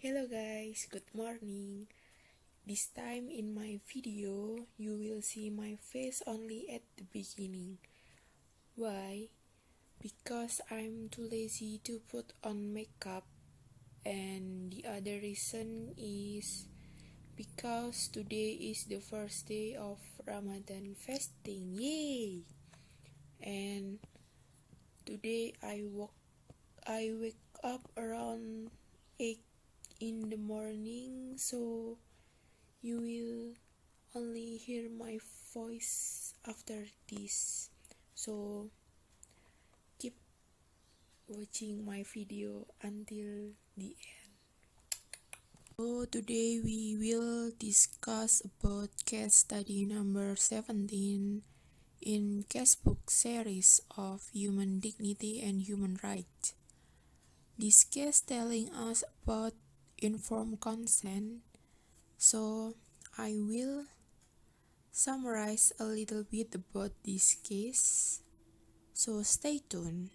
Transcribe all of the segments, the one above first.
Hello guys, good morning. This time in my video, you will see my face only at the beginning. Why? Because I'm too lazy to put on makeup, and the other reason is because today is the first day of Ramadan fasting. Yay! And today I wake up around 8 in the morning, so you will only hear my voice after this. So keep watching my video until the end. So today we will discuss about case study number 17 in casebook series of human dignity and human rights. This case telling us about informed consent. So I will summarize a little bit about this case, so stay tuned.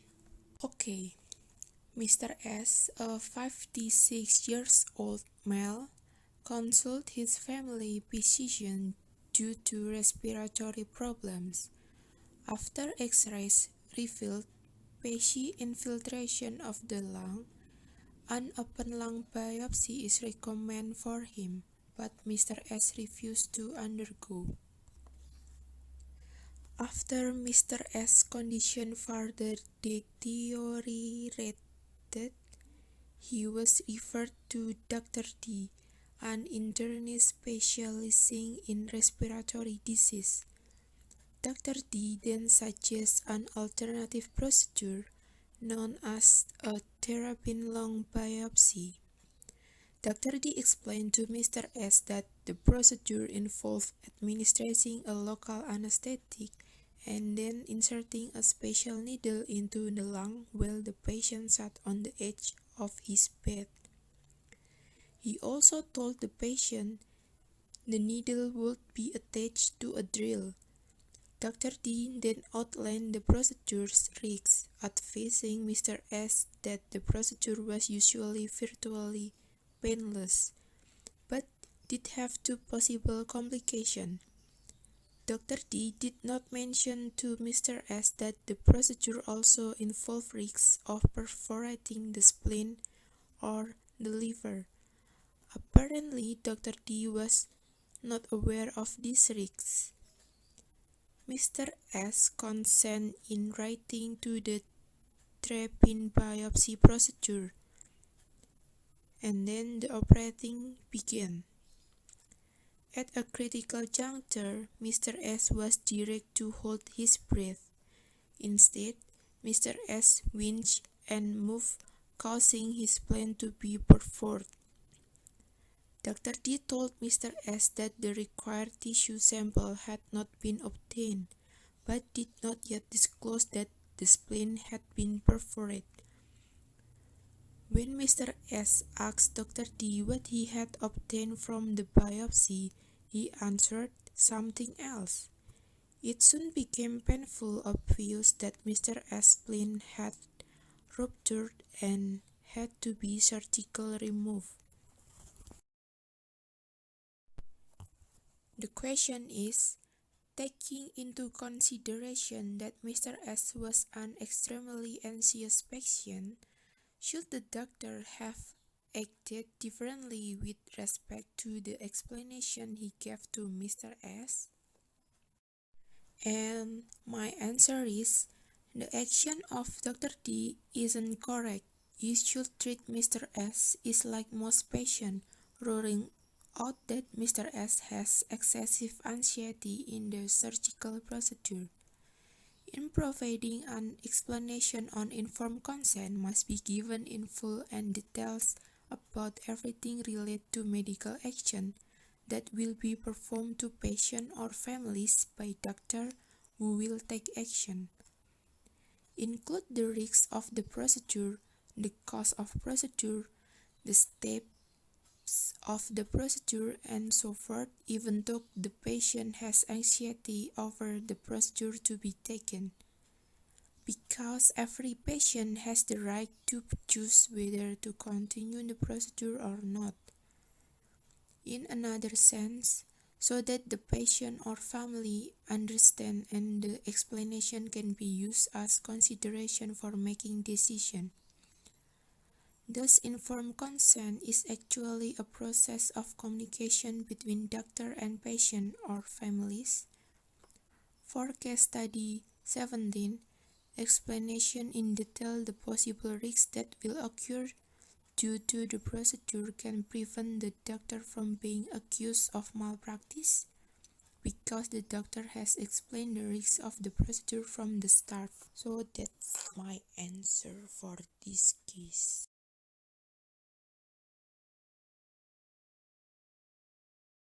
Okay, Mr. S, a 56 years old male, consulted his family physician due to respiratory problems. After x-rays revealed patchy infiltration of the lung, an open lung biopsy is recommended for him, but Mr. S refused to undergo. After Mr. S' condition further deteriorated, he was referred to Dr. D, an internist specializing in respiratory disease. Dr. D then suggests an alternative procedure known as a terabin lung biopsy. Dr. D explained to Mr. S that the procedure involved administering a local anesthetic and then inserting a special needle into the lung while the patient sat on the edge of his bed. He also told the patient the needle would be attached to a drill. Dr. D then outlined the procedure's risks, advising Mr. S that the procedure was usually virtually painless, but did have two possible complications. Dr. D did not mention to Mr. S that the procedure also involved risks of perforating the spleen or the liver. Apparently, Dr. D was not aware of these risks. Mr. S consent in writing to the terabin biopsy procedure, and then the operating began. At a critical juncture, Mr. S was directed to hold his breath. Instead, Mr. S winched and moved, causing his spleen to be perforated. Dr. D told Mr. S that the required tissue sample had not been obtained, but did not yet disclose that the spleen had been perforated. When Mr. S asked Dr. D what he had obtained from the biopsy, he answered something else. It soon became painfully obvious that Mr. S' spleen had ruptured and had to be surgically removed. The question is, taking into consideration that Mr. S was an extremely anxious patient, should the doctor have acted differently with respect to the explanation he gave to Mr. S? And my answer is, the action of Dr. D isn't correct. You should treat Mr. S is like most patients, ruling out that Mr. S has excessive anxiety in the surgical procedure. In providing an explanation on informed consent must be given in full and details about everything related to medical action that will be performed to patient or families by doctor who will take action. Include the risks of the procedure, the cost of procedure, the steps of the procedure, and so forth, even though the patient has anxiety over the procedure to be taken. because every patient has the right to choose whether to continue the procedure or not. In another sense, so that the patient or family understand and the explanation can be used as consideration for making decision. Thus, informed consent is actually a process of communication between doctor and patient or families. For case study 17, explanation in detail the possible risks that will occur due to the procedure can prevent the doctor from being accused of malpractice because the doctor has explained the risks of the procedure from the start. So that's my answer for this case.